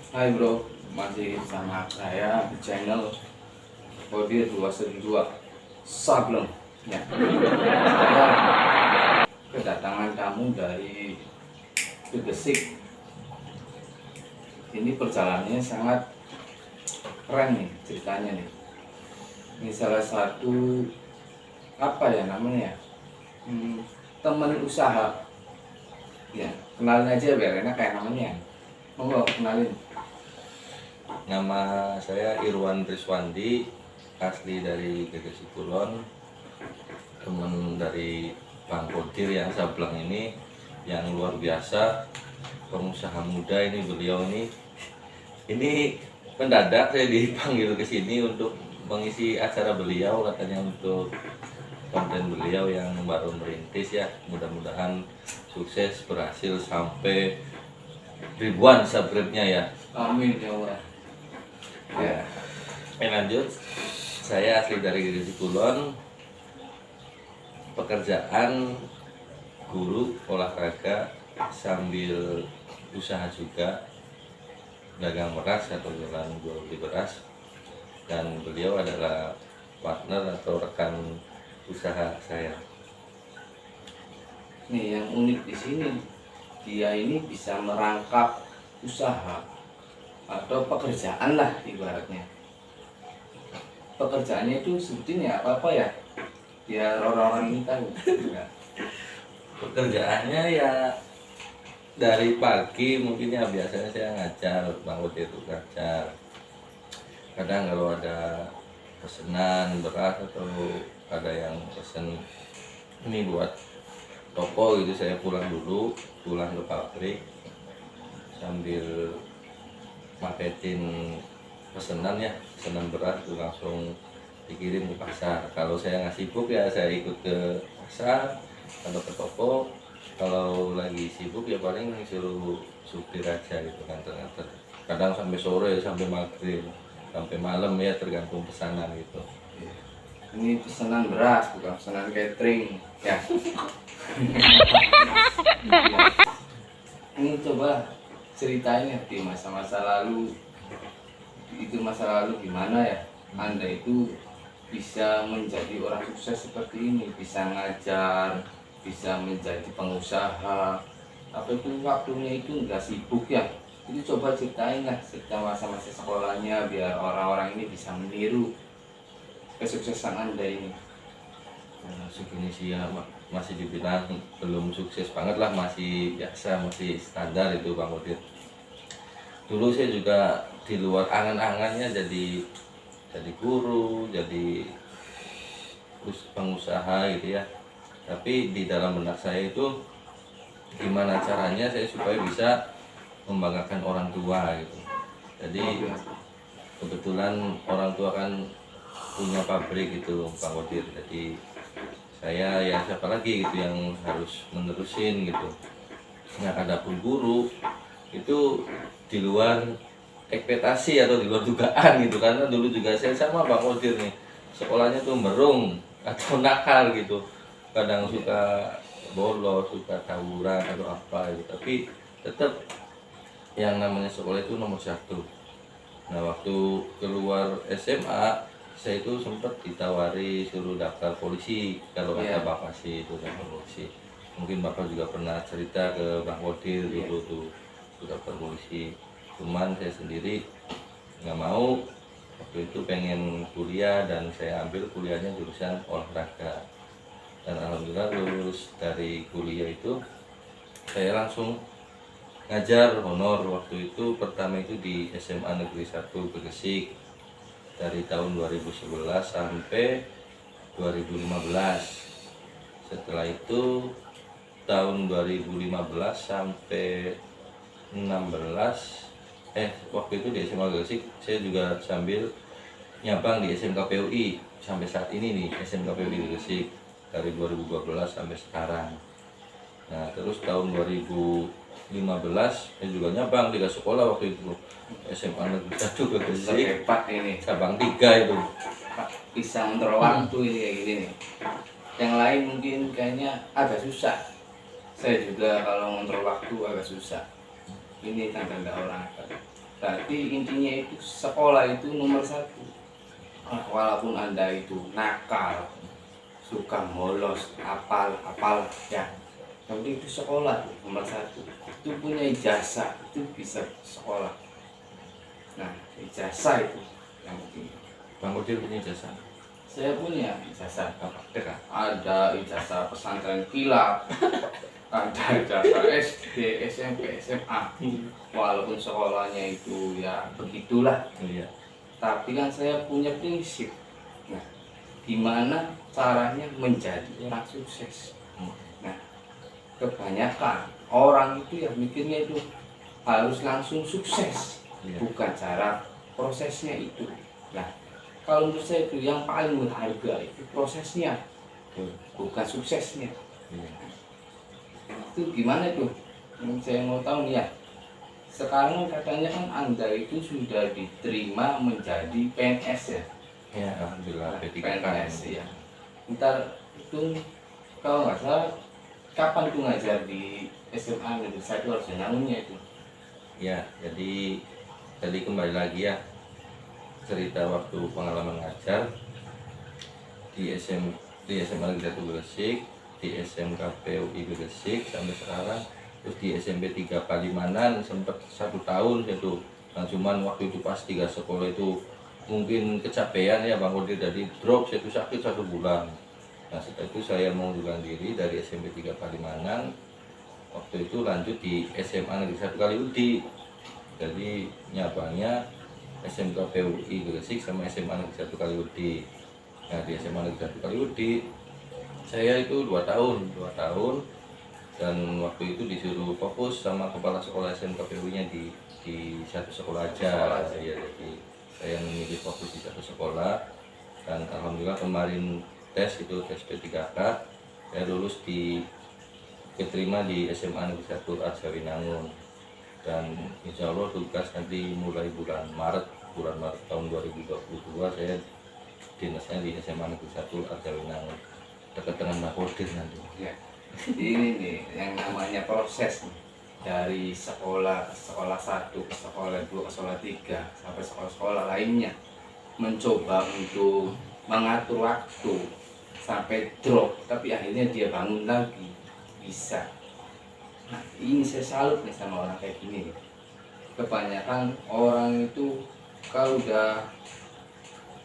Hai bro, masih sama saya di channel Kodir 212 Sableng ya. Saya kedatangan kamu dari Gegesik. Ini perjalanannya sangat keren nih ceritanya nih. Ini salah satu apa ya namanya ya, teman usaha ya. Kenalin aja biar enak kayak namanya. Monggo kenalin. Nama saya Irwan Riswandi, asli dari Gegesik Kulon, teman dari Bang Kodir yang Sableng ini, yang luar biasa, pengusaha muda ini. Beliau ini mendadak saya dipanggil ke sini untuk mengisi acara beliau, katanya untuk konten beliau yang baru merintis ya. Mudah-mudahan sukses, berhasil sampai ribuan subscribe-nya ya. Amin ya Allah. Ya, lanjut. Saya asli dari Gegesik Kulon. Pekerjaan guru olahraga sambil usaha juga, dagang beras atau jualan beli beras. Dan beliau adalah partner atau rekan usaha saya. Nih yang unik di sini, dia ini bisa merangkap usaha atau pekerjaan lah ibaratnya. Pekerjaannya itu sebetulnya apa ya? Biar orang-orang ini tahu. Ya. Pekerjaannya ya dari pagi mungkin ya, biasanya saya ngajar, Bang Kodir itu ngajar. Kadang kalau ada pesanan beras atau ada yang pesen ini buat toko gitu, saya pulang ke pabrik sambil marketing pesanan ya, pesanan beras itu langsung dikirim ke pasar. Kalau saya nggak sibuk ya saya ikut ke pasar atau ke toko. Kalau lagi sibuk ya paling suruh supir aja gitu, nganter-nganter. Kadang sampai sore, sampai maghrib, sampai malam ya, tergantung pesanan gitu. Ini pesanan beras bukan pesanan catering ya. Ini coba ceritain ya di masa-masa lalu. Itu masa lalu gimana ya? Anda itu bisa menjadi orang sukses seperti ini, bisa ngajar, bisa menjadi pengusaha. Apa itu waktunya itu nggak sibuk ya? Itu coba ceritain lah cerita masa-masa sekolahnya biar orang-orang ini bisa meniru kesuksesan Anda ini. Nah, segini sih ya, masih dibilang belum sukses banget lah, masih biasa, masih standar itu Bang Kodir. Dulu saya juga di luar angan-angannya jadi guru, jadi pengusaha gitu ya. Tapi di dalam benak saya itu gimana caranya saya supaya bisa membanggakan orang tua gitu. Jadi kebetulan orang tua kan punya pabrik gitu Bang Kodir. Jadi saya ya siapa lagi gitu yang harus menerusin gitu. Nah, adapun guru itu di luar ekspektasi atau di luar dugaan gitu, karena dulu juga saya sama Bang Kodir nih, sekolahnya tuh merung atau nakal gitu, kadang suka bolos, suka tawuran atau apa gitu. Tapi tetap yang namanya sekolah itu nomor satu. Nah, waktu keluar SMA saya itu sempat ditawari suruh daftar polisi, kalau kata bapak sih itu daftar polisi. Mungkin bapak juga pernah cerita ke Bang Kodir dulu tuh daftar polisi. Cuman saya sendiri nggak mau, waktu itu pengen kuliah dan saya ambil kuliahnya jurusan olahraga. Dan alhamdulillah lulus dari kuliah itu saya langsung ngajar honor. Waktu itu pertama itu di SMA Negeri 1 Gegesik dari tahun 2011 sampai 2015. Setelah itu tahun 2015 sampai 16, waktu itu di SMA Gegesik saya juga sambil nyabang di SMK PUI sampai saat ini nih, SMK PUI Gegesik dari 2012 sampai sekarang. Nah, terus tahun 2015 saya juga nyabang 3 sekolah waktu itu, SMA Negeri 1 Gegesik, Hebat ini. cabang 3 itu. Bisa mengontrol waktu ini kayak gini nih. Yang lain mungkin kayaknya agak susah. Saya juga kalau mengontrol waktu agak susah. Ini tanda-tanda orang hebat. Berarti intinya itu sekolah itu nomor satu. Walaupun Anda itu nakal, suka bolos, apal ya, tapi itu sekolah tuh, nomor satu. Itu punya ijazah, itu bisa sekolah. Nah, ijazah itu yang penting. Bang Udin punya jasa Saya punya ijazah. apa? Teka. Ada ijazah pesantren kilat, ada ijazah SD, SMP, SMA. Walaupun sekolahnya itu ya begitulah, Iya. tapi kan saya punya prinsip. Nah, gimana caranya menjadi orang sukses? Nah, kebanyakan orang itu ya mikirnya itu harus langsung sukses, Iya. bukan cara prosesnya itu. Nah, kalau menurut saya itu yang paling berharga itu prosesnya, Betul. bukan suksesnya. Iya. Itu gimana tuh? Yang saya mau tahu nih ya. Sekarang katanya kan Anda itu sudah diterima menjadi PNS ya. Ya, alhamdulillah P3K. PNS ya. Ntar itu kalau nggak salah kapan tuh ngajar di SMA Negeri 1 harus nyambungnya itu. Ya, jadi tadi kembali lagi ya cerita waktu pengalaman ngajar di SMA Negeri 1 Gresik, di SMK PUI Gresik sampai sekarang, terus di SMP 3 Palimanan sempat 1 tahun itu. Nah, cuman waktu itu pas 3 sekolah itu mungkin kecapean ya Bang Udin, jadi drop, saya itu sakit 1 bulan. Nah, setelah itu saya mengundurkan diri dari SMP 3 Palimanan. Waktu itu lanjut di SMA Negeri 1 Kaliudi. Jadi nyabangnya SMK PUI Gresik sama SMA Negeri 1 Kaliudi. Nah, di SMA Negeri 1 Kaliudi saya itu 2 tahun dan waktu itu disuruh fokus sama kepala sekolah SMK PUI-nya di satu sekolah aja. Ya, jadi saya memilih fokus di satu sekolah dan alhamdulillah kemarin tes P3K saya lulus keterima di SMA Negeri 1 Arjawinangun. Dan insya Allah tugas nanti mulai bulan Maret tahun 2022 saya dinasnya di SMA Negeri 1 Arjawinangun dekat dengan Makodir nanti. Ya. Ini nih yang namanya proses nih. Dari sekolah 1 ke sekolah 2 ke sekolah 3 sampai sekolah-sekolah lainnya, mencoba untuk mengatur waktu sampai drop, tapi akhirnya dia bangun lagi bisa. Nah, ini saya salut nih sama orang kayak gini nih. Kebanyakan orang itu kalau udah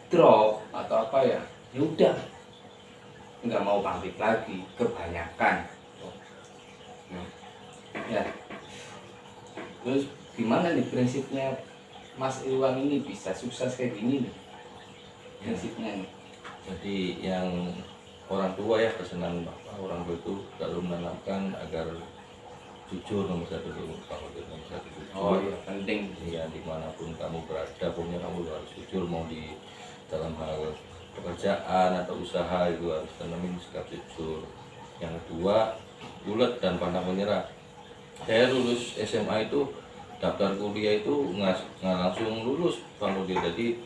drop atau apa ya, ya udah nggak mau bangkit lagi, kebanyakan. Nah, ya. Terus gimana nih prinsipnya Mas Iwan ini bisa sukses kayak gini nih? Prinsipnya nih. Jadi yang orang tua ya, pesanan bapak orang tua itu selalu menanamkan agar jujur nomor 1 dulu, kalau nomor 1 jujur. Oh iya, penting. Iya, dimanapun kamu berada, pokoknya kamu harus jujur, mau di dalam hal pekerjaan atau usaha itu harus tanamin sikap jujur. Yang kedua, ulet dan pantang menyerah. Saya lulus SMA itu daftar kuliah itu nggak langsung lulus Bang Udin. Jadi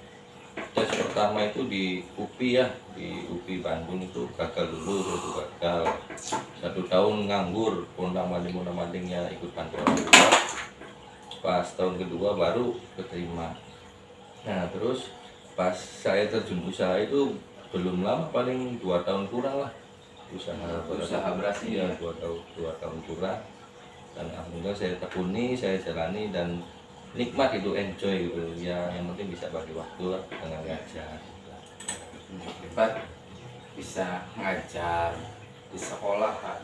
tes pertama itu di UPI ya, di UPI Bandung itu gagal lulus, itu gagal 1 tahun nganggur, pondang-mandingnya ikut bantu orang tua. Pas tahun kedua baru keterima. Nah, terus pas saya terjun usaha itu belum lama, paling 2 tahun kurang lah Usaha berhasil ya, ya. 2 tahun kurang. Dan alhamdulillah saya tekuni, saya jalani dan nikmat itu, enjoy gitu ya. Yang penting bisa bagi waktu lah dengan ngajar. Hebat, bisa ngajar di sekolah kan,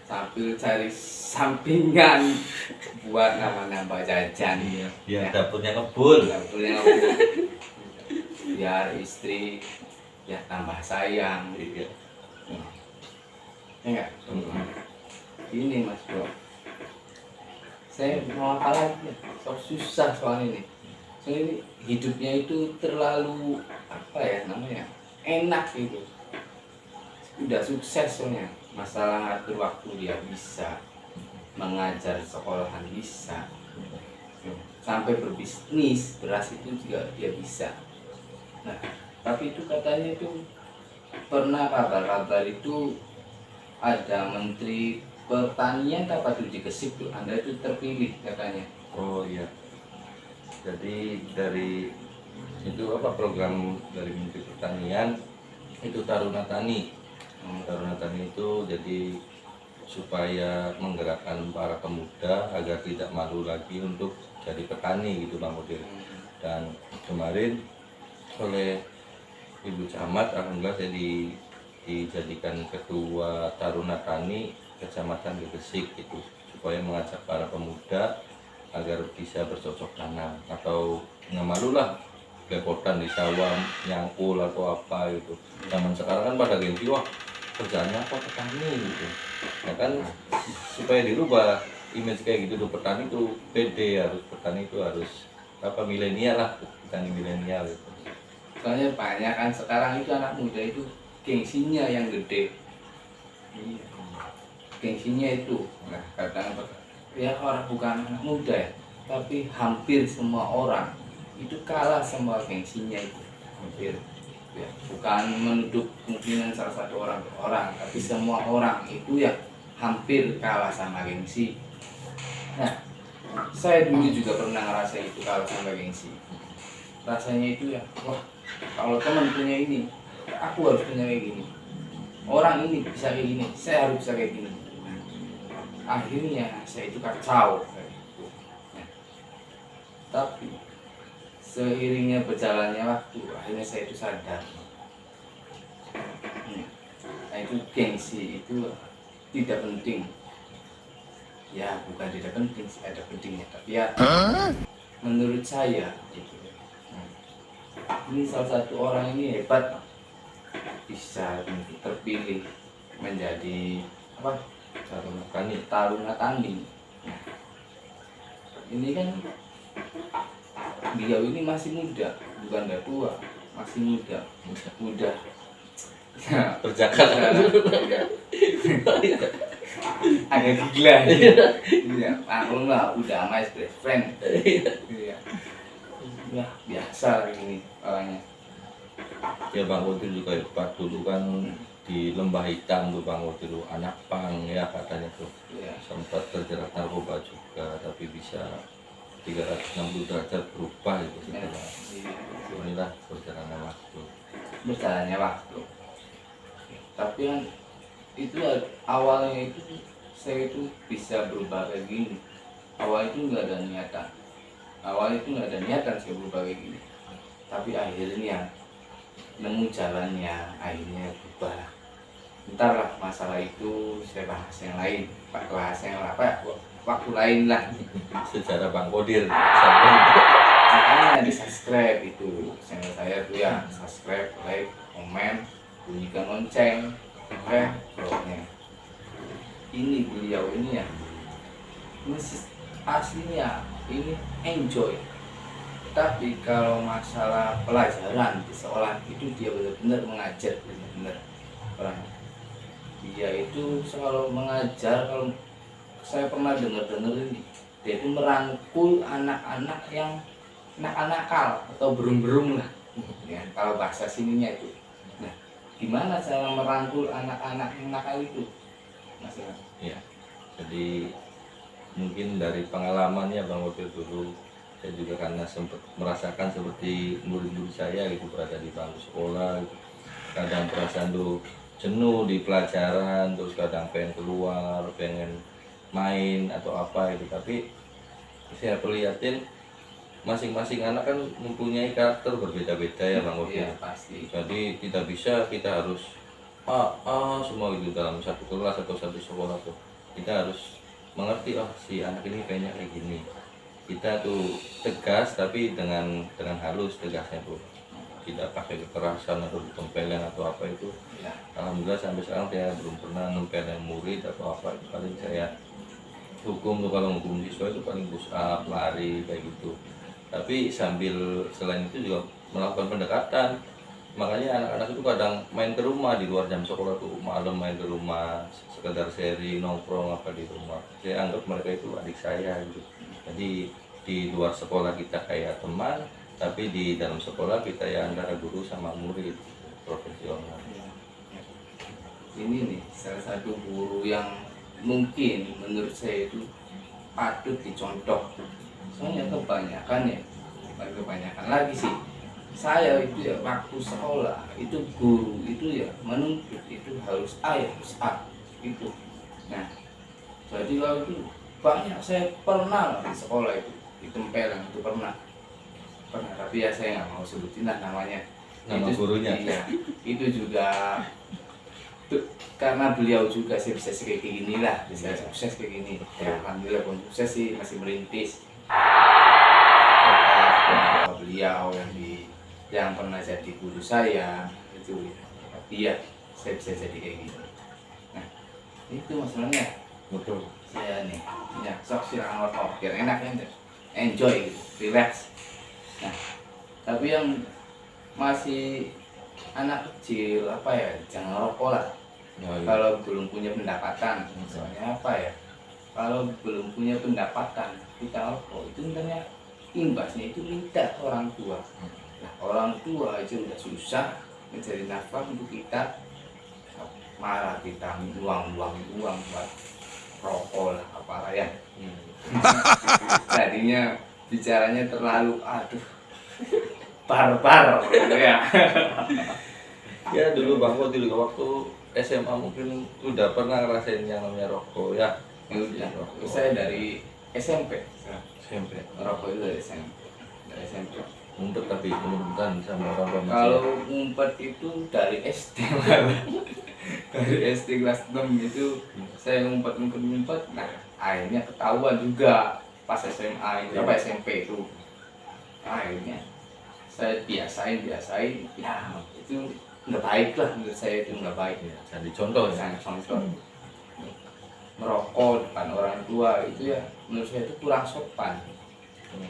sambil cari sampingan buat nambah-nambah jajan. Biar dapurnya ngebul. Dapurnya biar istri ya tambah sayang. Iya. Ya enggak? Ini Mas Bro, saya mau apa lagi ya? Susah soal ini. Soalnya ini hidupnya itu terlalu apa ya namanya, enak gitu. Udah sukses soalnya, masalah ngatur waktu dia bisa, mengajar sekolahan bisa, sampai berbisnis beras itu juga dia bisa. Nah, tapi itu katanya itu pernah kabar-kabar itu ada Menteri Pertanian apa tuh di Gesik tuh, Anda itu terpilih katanya. Oh iya. Jadi dari itu apa program dari Menteri Pertanian itu Taruna Tani. Taruna Tani itu jadi supaya menggerakkan para pemuda agar tidak malu lagi untuk jadi petani gitu Bang Udin. Dan kemarin oleh Ibu Camat, alhamdulillah saya dijadikan ketua Taruna Tani Kecamatan Gresik itu, supaya mengajak para pemuda agar bisa bercocok tanam atau nggak malu lah belepotan di sawah nyangkul atau apa gitu. Zaman sekarang kan pada gengsi, wah kerjaannya apa petani gitu. Nah kan supaya dirubah image kayak gitu tuh, petani tuh pede, harus petani itu harus apa milenial lah, petani milenial gitu. Soalnya banyak kan sekarang itu anak muda itu gengsinya yang gede. Iya. Gengsinya itu, nah kadang ya orang bukan anak muda ya, tapi hampir semua orang itu kalah sama gengsinya itu, hampir. Ya, bukan menuduh kemungkinan salah satu orang ke orang, tapi semua orang itu ya hampir kalah sama gengsi. Nah, saya dulu juga pernah ngerasa itu kalah sama gengsi. Rasanya itu ya, wah kalau teman punya ini, aku harus punya kayak gini. Orang ini bisa kayak gini, saya harus bisa kayak gini. Akhirnya saya itu kacau. Nah, tapi seiringnya berjalannya waktu, akhirnya saya itu sadar. Nah itu gengsi itu tidak penting. Ya bukan tidak penting sih, ada pentingnya. Tapi ya menurut saya gitu. Ini salah satu orang ini hebat, bisa terpilih menjadi apa? Taruna Tani. Nah, ini kan beliau ini masih muda, bukan udah tua, masih muda. Ya, Perjaka agak gila. Iya, maklum lah, udah my best friend. Iya. Ya, biasa ini orangnya. ya Bang Udin juga hebat, dulu kan di Lembah Hitam tuh Bang Udin tuh anak pang ya katanya tuh, Iya. sempat terjerat narkoba juga tapi bisa 360 derajat berubah itu setelah inilah perjalanan waktu. Berjalannya waktu. Tapi kan itu awalnya itu saya itu bisa berubah kayak gini. Awal itu nggak ada niatan. Awal itu nggak ada niatan saya berubah kayak gini. Tapi akhirnya nemu jalannya, akhirnya berubah. Ntar lah masalah itu saya bahas yang lain. Bahas yang apa ya? Waktu lain lah. Sejarah Bang Kodir Makanya di subscribe itu channel saya tuh ya, subscribe, like, komen, bunyikan lonceng, pokoknya. Ini beliau ini ya, ini aslinya ini enjoy. Tapi kalau masalah pelajaran di sekolah itu dia benar-benar mengajar, benar-benar orang. Dia itu selalu mengajar. Kalau saya pernah dengar ini, dia itu merangkul anak-anak yang nakal atau berung-berung lah, ya, kalau bahasa sininya itu. Nah, gimana cara merangkul anak-anak yang nakal itu, Mas? ya. Jadi mungkin dari pengalamannya Bang Kodir dulu, saya juga karena sempat merasakan seperti murid-murid saya gitu, berada di bangku sekolah gitu. Kadang perasaan tuh jenuh di pelajaran, terus kadang pengen keluar, pengen main atau apa itu, tapi saya perlihatin masing-masing anak kan mempunyai karakter berbeda-beda ya Bang Kodir. Iya, pasti. Jadi tidak bisa kita harus semua itu dalam satu kelas atau satu sekolah tuh. Kita harus mengerti, oh si anak ini kayaknya kayak gini. Kita tuh tegas tapi dengan halus tegasnya tuh. Tidak pakai kekerasan atau ditempelin atau apa itu. Ya. Alhamdulillah sampai sekarang saya belum pernah nempelin murid atau apa. Paling saya hukum tuh, kalau hukum siswa itu paling push up, lari kayak gitu. Tapi sambil selain itu juga melakukan pendekatan. Makanya anak-anak itu kadang main ke rumah di luar jam sekolah tuh, malam main ke rumah, sekedar seri nongkrong apa di rumah. Saya anggap mereka itu adik saya gitu. Jadi di luar sekolah kita kayak teman, tapi di dalam sekolah kita ya antara guru sama murid, profesional. Ini nih salah satu guru yang mungkin menurut saya itu patut dicontoh. Soalnya kebanyakan ya kebanyakan lagi sih saya itu ya waktu sekolah itu guru itu ya menuntut itu harus A ya harus A itu. Nah jadi kalau itu banyak saya pernah di sekolah itu ditempelan itu pernah tapi ya saya nggak mau sebutin lah namanya. Nama Itu gurunya. iya, itu juga karena beliau juga saya bisa kayak gini lah, bisa sukses kayak gini ya, alhamdulillah pun sukses sih, masih merintis berkat beliau yang pernah jadi guru saya itu, tapi ya saya bisa jadi kayak gini. Nah itu masalahnya Betul. saya nih ya sok silang rokok biar enak ya, enjoy gitu, relax. Nah tapi yang masih anak kecil apa ya, jangan rokok lah. Oh, iya. Kalau belum punya pendapatan, soalnya apa ya, kalau belum punya pendapatan kita rokok itu sebenarnya imbasnya itu minta orang tua. Nah, orang tua aja udah susah mencari nafkah untuk kita, marah kita uang buat rokok lah apalah ya. Tadinya bicaranya terlalu aduh barbar gitu ya. Ya dulu Bang Fadil waktu SMA mungkin udah pernah ngerasain yang namanya rokok ya. Ya udah, saya dari SMP. SMP. Rokok itu dari SMP. Dari SMP. Ngumpet tapi ngumpet sama orang tua. Kalau ngumpet itu dari SD. Dari SD kelas 6 itu saya ngumpet. Nah, akhirnya ketahuan juga pas SMA itu, apa SMP itu. Akhirnya saya biasain ya itu nggak baik lah, menurut saya itu nggak baik ya. Jadi contoh ya. Sangat contoh merokok depan orang tua itu ya menurut saya itu kurang sopan.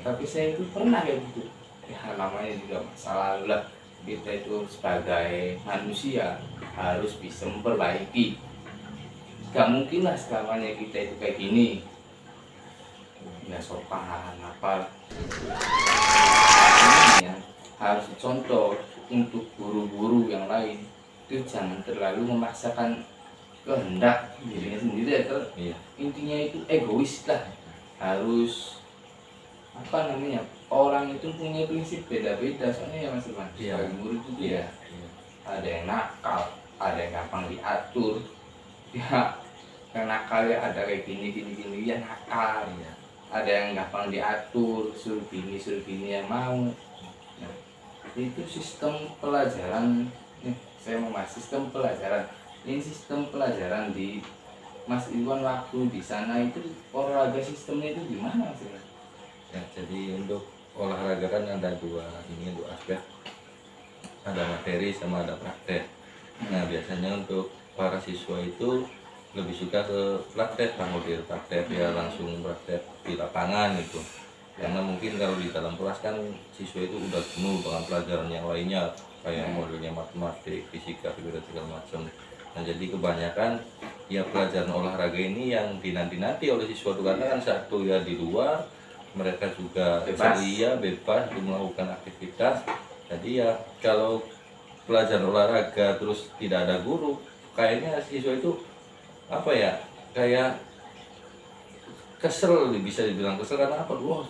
Tapi saya itu pernah kayak gitu ya, namanya juga masa lalu lah. Kita itu sebagai manusia harus bisa memperbaiki, gak mungkin lah selamanya kita itu kayak gini ya, sopan apa ya, harus contoh untuk guru-guru yang lain. Itu jangan terlalu memaksakan kehendak dirinya sendiri ya, Iya. intinya itu egois lah. Harus apa namanya, orang itu punya prinsip beda-beda soalnya ya Mas Irwan. Iya. Sebagai murid itu Iya. ya ada yang nakal, ada yang gampang diatur ya, yang nakalnya ada kayak gini ya nakal. Iya. Ada yang gampang diatur, suruh gini yang mau. Nah, itu sistem pelajaran nih, saya mau bahas sistem pelajaran. Ini sistem pelajaran di Mas Iwan waktu di sana itu olahraga sistemnya itu gimana sih? Ya, jadi untuk olahraga kan ada dua aspek, ada materi sama ada praktek. Nah biasanya untuk para siswa itu lebih suka ke praktek, model praktek ya, langsung praktek di lapangan gitu. Karena mungkin kalau di dalam kelas kan siswa itu udah jenuh dengan pelajaran yang lainnya kayak modelnya matematik, fisika, segala macam. Nah jadi kebanyakan ya pelajaran olahraga ini yang dinanti-nanti oleh siswa itu, karena kan satu ya di luar mereka juga ceria, bebas untuk melakukan aktivitas. Jadi ya kalau pelajaran olahraga terus tidak ada guru, kayaknya siswa itu apa ya, kayak kesel, bisa dibilang kesel karena apa? Wah,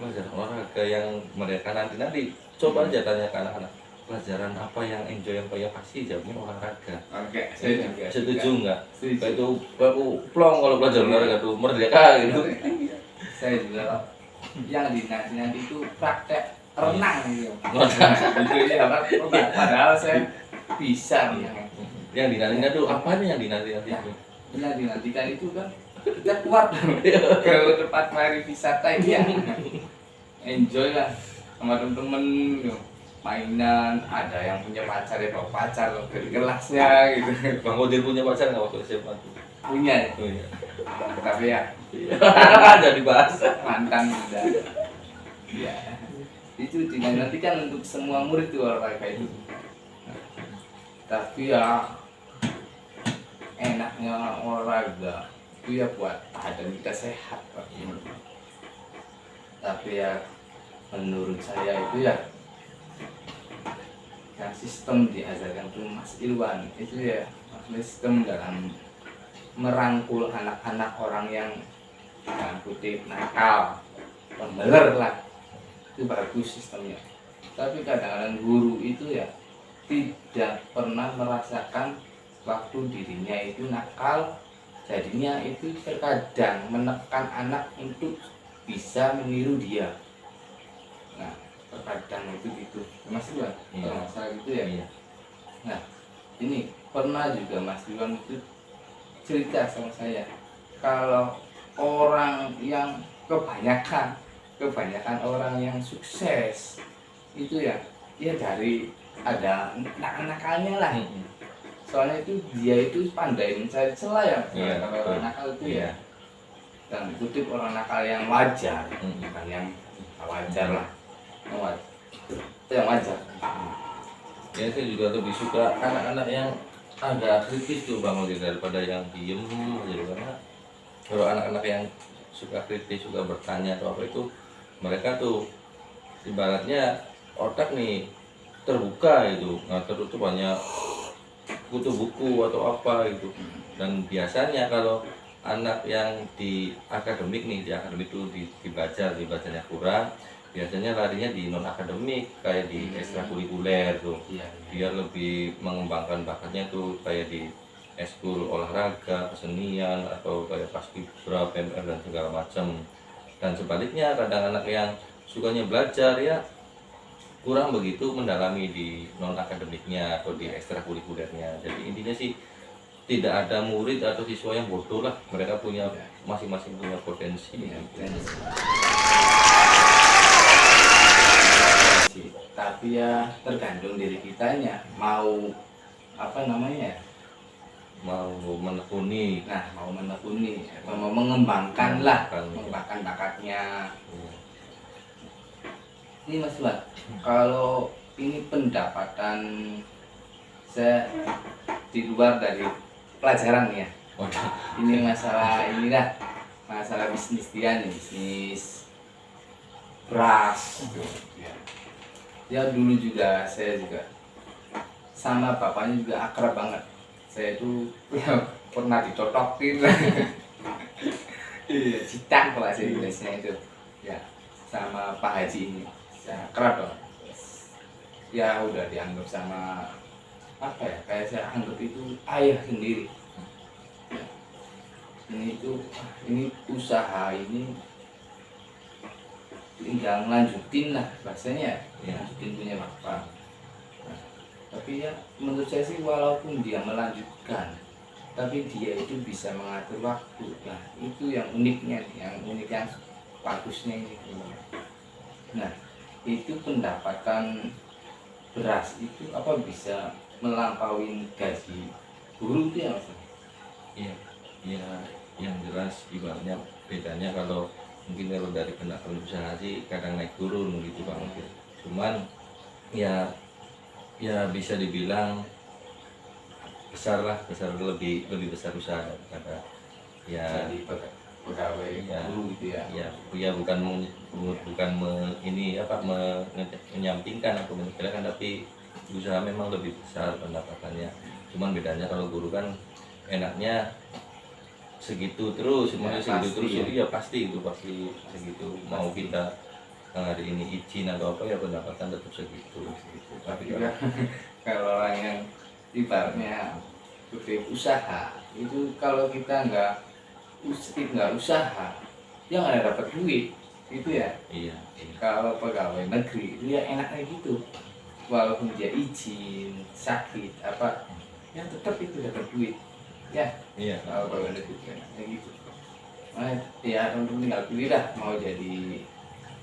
pelajaran olahraga yang mereka nanti coba aja tanya ke anak-anak, pelajaran apa yang enjoy, yang kayak pasti jawabnya olahraga. Oke, saya juga Setuju nggak? Setuju. Kayak itu aku plong kalau pelajaran olahraga tuh merdeka gitu. Saya juga yang dinanti itu praktek renang gitu. Gitu ya, padahal saya bisa nih. Yang dinantikan tuh apa nih yang dinanti-nanti itu? Yang dinantikan itu kan kita keluar ke tempat pariwisata ini ya, enjoy lah sama temen-temen gitu. Mainan, ada yang punya pacar ya bawa pacar loh dari kelasnya gitu. Bang Odir punya pacar nggak waktu SMA tuh? Punya ya, Oh iya. tapi ya Jadi bahas. mantan udah ya, itu dinantikan untuk semua murid tuh olahraga itu. Tapi ya enaknya olahraga itu ya buat badan kita sehat Pak. Tapi ya menurut saya itu ya yang sistem diajarkan tuh Mas Irwan itu ya sistem dalam merangkul anak-anak orang yang dalam kutip nakal, pembeler lah, itu bagus sistemnya. Tapi kadang-kadang guru itu ya tidak pernah merasakan waktu dirinya itu nakal, jadinya itu terkadang menekan anak untuk bisa meniru dia. Nah, terkadang itu gitu Mas Iwan, Iya. masalah gitu ya. Iya. Nah, ini pernah juga Mas Iwan itu cerita sama saya, kalau orang yang kebanyakan orang yang sukses itu ya dari ada nakal-nakalnya lah. Soalnya itu dia itu pandai mencari celah ya, Iya, kalau betul. orang nakal itu ya. Iya. Dan kutip orang nakal yang wajar, Mm. bukan yang wajar lah, yang wajar. Itu yang wajar. Ya saya juga lebih suka anak-anak yang agak kritis tuh Bang Odi daripada yang diem gitu, karena kalau anak-anak yang suka kritis, suka bertanya atau apa itu, mereka tuh ibaratnya otak nih terbuka itu, nggak tertutup banyak kutu buku atau apa gitu. Dan biasanya kalau anak yang di akademik nih, di akademik itu dibacanya kurang, biasanya larinya di non akademik kayak di ekstrakurikuler tuh. Iya. Dia lebih mengembangkan bakatnya tuh kayak di eskul olahraga, kesenian, atau kayak paskibra, PMR dan segala macam. Dan sebaliknya kadang anak yang sukanya belajar ya kurang begitu mendalami di non akademiknya atau di ekstrakurikulernya. Jadi intinya sih tidak ada murid atau siswa yang bodoh lah, mereka punya masing-masing punya potensi. Tapi ya tergantung diri kitanya mau apa namanya ya, Mau menekuni. nah mau menekuni atau mau mengembangkan lah, Mengembangkan. mengembangkan bakatnya. Iya. Ini Mas Wan, kalau ini pendapatan saya di luar dari pelajaran ya, Waduh. ini masalah inilah masalah bisnis dia nih, bisnis beras gitu. Ya dulu juga saya juga sama bapaknya juga akrab banget. Saya itu ya, pernah dicotokin. Iya, citang kalau bahasa Inggrisnya itu. Ya, sama Pak Haji ini. Saya akrab dong. Ya udah dianggap sama apa ya? Kayak saya anggap itu ayah sendiri. Ya, ini usaha ini tinggal lanjutin lah bahasanya, Ya. lanjutin punya bapak. Nah, tapi ya menurut saya sih walaupun dia melanjutkan, tapi dia itu bisa mengatur waktu. Nah itu yang uniknya, yang bagusnya ini. Nah itu pendapatan beras itu apa bisa melampaui gaji guru itu ya Mas? Iya, ya, yang jelas ibaratnya bedanya kalau mungkin kalau dari pendapatan usaha sih kadang naik turun gitu Bang. Cuman ya bisa dibilang besar lebih besar usaha daripada ya Jadi pegawai Iya. guru gitu ya. ya bukan menyampingkan atau menyepelekan, tapi usaha memang lebih besar pendapatannya. Cuman bedanya kalau guru kan enaknya segitu terus, semuanya Ya, segitu pasti, terus, ya. jadi ya pasti segitu. Mau kita hari ini izin atau apa ya pendapatan tetap segitu. Tapi kan kalau orang yang ibaratnya gede usaha itu, kalau kita nggak usaha dia nggak dapat duit itu ya. Iya. Kalau pegawai negeri itu ya enaknya gitu, walaupun dia izin sakit apa ya tetap itu dapat duit ya. Iya. Kalau pegawai negeri itu enaknya gitu. Nah, ya teman-teman tinggal pilih lah, mau jadi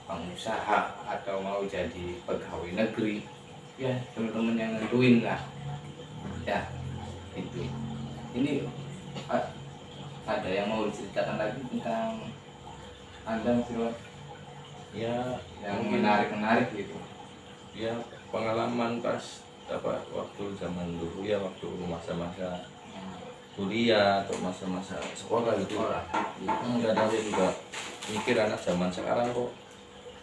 pengusaha atau mau jadi pegawai negeri, ya teman-teman yang nentuin lah ya. Itu ini ada yang mau diceritakan lagi tentang Anda Mas Iwan, Ya, yang mungkin menarik gitu? ya pengalaman pas apa waktu zaman dulu ya, waktu masa-masa kuliah atau masa-masa sekolah gitu. Kadang saya juga mikir anak zaman sekarang kok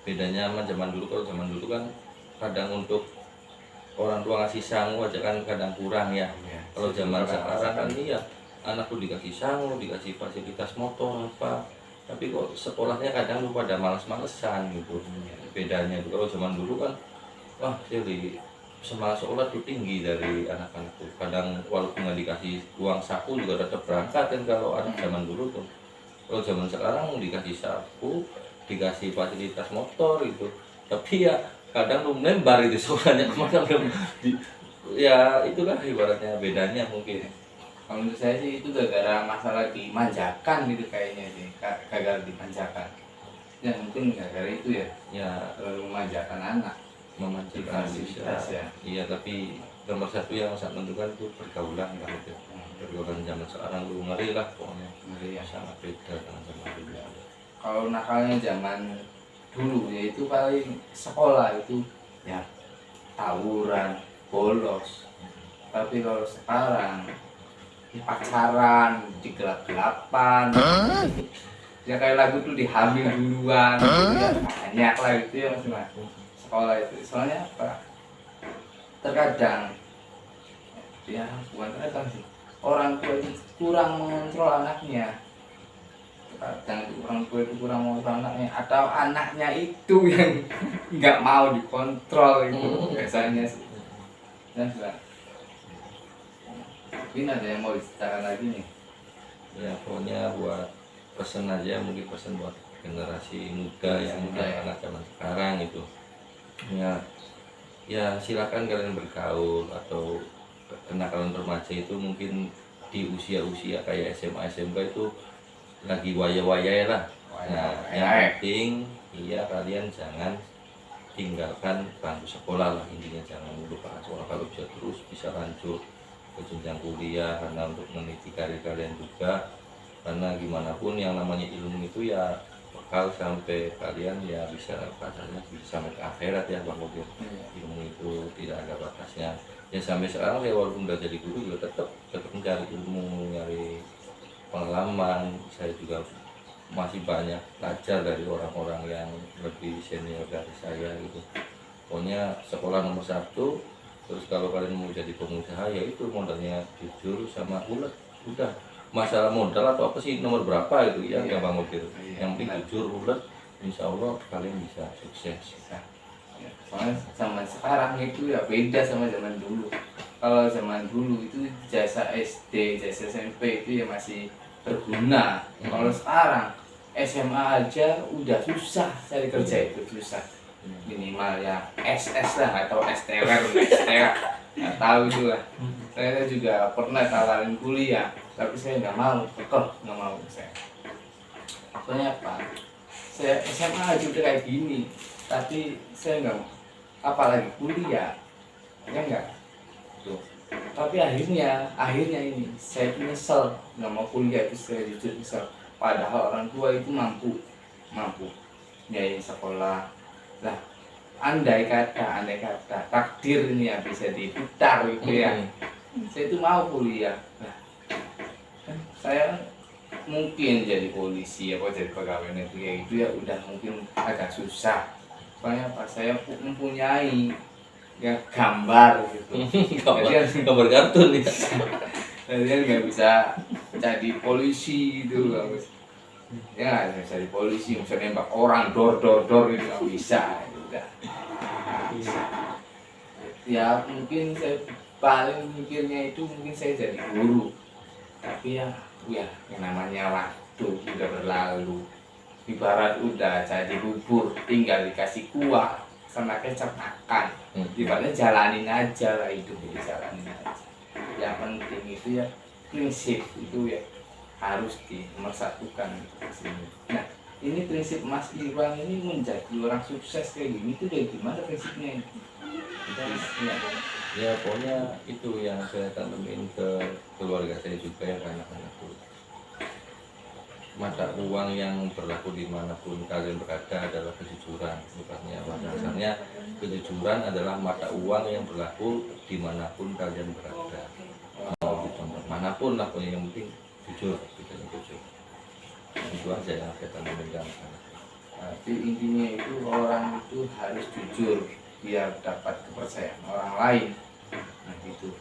bedanya sama zaman dulu. Kalau zaman dulu kan kadang untuk orang tua ngasih sangu aja kan kadang kurang ya. Kalau zaman sekarang kan iya, anak tuh dikasih sangu, dikasih fasilitas motor apa, tapi kok sekolahnya kadang lu pada males-malesan gitu. Bedanya tuh kalau zaman dulu kan, wah jadi semangat sekolah tuh tinggi dari anak-anak tuh. Kadang walaupun nggak dikasih uang saku juga tetap berangkat kan kalau anak zaman dulu tuh. Kalau zaman sekarang dikasih saku, dikasih fasilitas motor gitu, tapi ya kadang lu membar itu sekolahnya kemana belum ya itulah ibaratnya bedanya mungkin. Kalau menurut saya sih itu gara-gara masalah dimanjakan gitu kayaknya sih, gagal dimanjakan. Ya mungkin gara-gara itu ya, Ya terlalu memanjakan anak. memancingkan bisa Fasilitas ya. iya, tapi nomor satu yang sangat menentukan itu pergaulan kan itu. Pergaulan zaman sekarang lu ngeri lah pokoknya, Ngeri ya. sangat beda dengan zaman dulu. Kalau nakalnya zaman dulu yaitu paling sekolah itu ya tawuran, bolos. Tapi kalau sekarang pacaran, digelap-gelapan, ya kayak lagu tuh dihamil duluan, gitu ya banyak lah itu ya mas. Sekolah itu soalnya apa? Terkadang ya bukan terkadang sih, orang tua itu kurang mengontrol anaknya. Terkadang itu orang tua itu kurang mengontrol anaknya, atau anaknya itu yang nggak mau dikontrol itu biasanya sih. Ya sudah. Mungkin ada yang mau diceritakan lagi nih. Ya pokoknya buat pesen aja, mungkin pesen buat generasi muda yang Muda ya. anak zaman sekarang itu ya, ya silakan kalian bergaul atau kenakalan remaja itu mungkin di usia-usia kayak SMA SMK itu lagi waya-waya lah. Nah yang penting iya kalian jangan tinggalkan bangku sekolah lah, intinya jangan melupakan sekolah. Kalau bisa terus bisa lanjut ke jenjang kuliah, karena untuk meniti karir kalian juga, karena gimana pun yang namanya ilmu itu ya bakal sampai kalian ya bisa katanya bisa sampai ke akhirat ya Bang Mobil. Ilmu itu tidak ada batasnya ya. Sampai sekarang saya walaupun udah jadi guru juga tetap mencari ilmu, nyari pengalaman. Saya juga masih banyak belajar dari orang-orang yang lebih senior dari saya gitu. Pokoknya sekolah nomor satu. Terus kalau kalian mau jadi pengusaha ya itu modalnya jujur sama ulet. Udah, masalah modal atau apa sih nomor berapa itu ya nggak Bang Mobil. Yang penting jujur, ulet, insya Allah kalian bisa sukses. Ya, soalnya zaman sekarang itu ya beda sama zaman dulu. Kalau zaman dulu itu jasa SD, jasa SMP itu ya masih berguna. Kalau sekarang SMA aja udah susah cari kerja, itu susah. Minimal ya SS lah atau STR, nggak tahu juga. Saya juga pernah tawarin kuliah, tapi saya nggak mau, nggak mau saya. Soalnya apa? Saya SMA aja udah kayak gini, tapi saya nggak mau, apalagi kuliah, ya enggak. Tuh. Tapi akhirnya ini saya nyesel nggak mau kuliah, itu saya jujur nyesel. Padahal orang tua itu mampu biayain sekolah. Lah, andai kata takdir ini ya bisa diputar gitu ya. Saya itu mau kuliah. Nah, kan saya mungkin jadi polisi apa jadi pegawai negeri itu ya udah mungkin agak susah. Soalnya pas saya mempunyai ya gambar gitu. Gambar kartun ya. Jadi kan nggak bisa jadi polisi gitu, nggak bisa. Ya nggak bisa jadi polisi, misalnya nembak orang dor gitu nggak bisa. Udah. Bisa. Ya mungkin saya paling mikirnya itu mungkin saya jadi guru. Tapi ya yang namanya waktu udah berlalu. Ibarat udah jadi bubur, tinggal dikasih kuah sama kecap makan. Ibaratnya jalanin aja lah hidup ini, jalanin aja. Yang penting itu ya prinsip itu ya harus dipersatukan gitu di sini. Nah, ini prinsip Mas Irwan ini menjadi orang sukses kayak gini itu dari gimana prinsipnya ini? Ya pokoknya itu yang saya tanemin ke keluarga saya juga ya, anak-anakku. Mata uang yang berlaku dimanapun kalian berada adalah kejujuran. Bukannya pada dasarnya kejujuran adalah mata uang yang berlaku dimanapun kalian berada. Mau di tempat manapun lah, pokoknya yang penting jujur, kita jujur. Itu aja yang saya tanemin ke anak-anak. Jadi intinya itu orang itu harus jujur biar dapat kepercayaan orang lain. Nah gitu.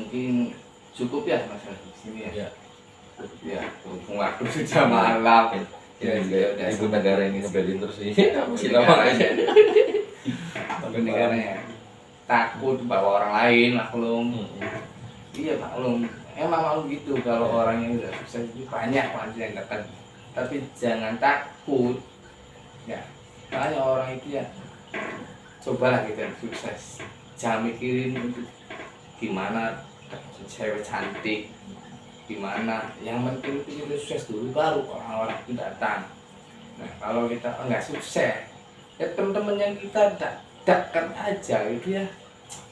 Mungkin cukup ya Mas di sini ya. Ya. Ya, waktu sudah malam. Ya, udah ibu negara ini ngebelin terus sih. Masih Ibu lama negaranya. aja. Ibu negaranya takut bawa orang lain, maklum. Iya maklum, emang maklum gitu kalau orang yang udah sukses itu banyak manusia yang dekat. Tapi jangan takut, ya. Makanya orang itu ya, cobalah kita sukses. Jangan mikirin untuk gimana cewek cantik, gimana. Yang penting itu kita sukses dulu, baru orang-orang itu datang. Nah kalau kita enggak sukses, ya teman-teman yang kita dekat aja gitu ya.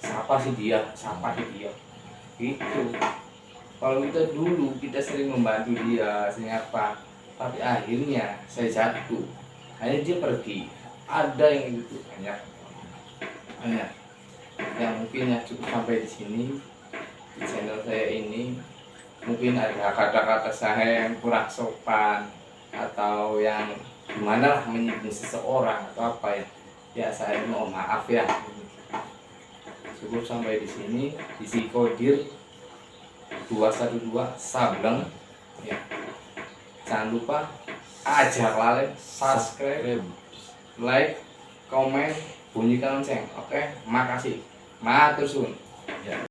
Siapa sih dia? Gitu. Kalau kita dulu kita sering membantu dia, sering apa, tapi akhirnya saya jatuh, akhirnya dia pergi. Ada yang gitu banyak yang mungkin ya cukup sampai di sini di channel saya ini. Mungkin ada kata-kata saya yang kurang sopan atau yang gimana lah menyinggung seseorang atau apa ya, ya saya mohon maaf ya. Cukup sampai di sini. Isi kodir 212 Sableng ya. Jangan lupa ajak lalen, subscribe, like, komen, bunyikan lonceng. Oke, makasih. Matur suwun. Ya.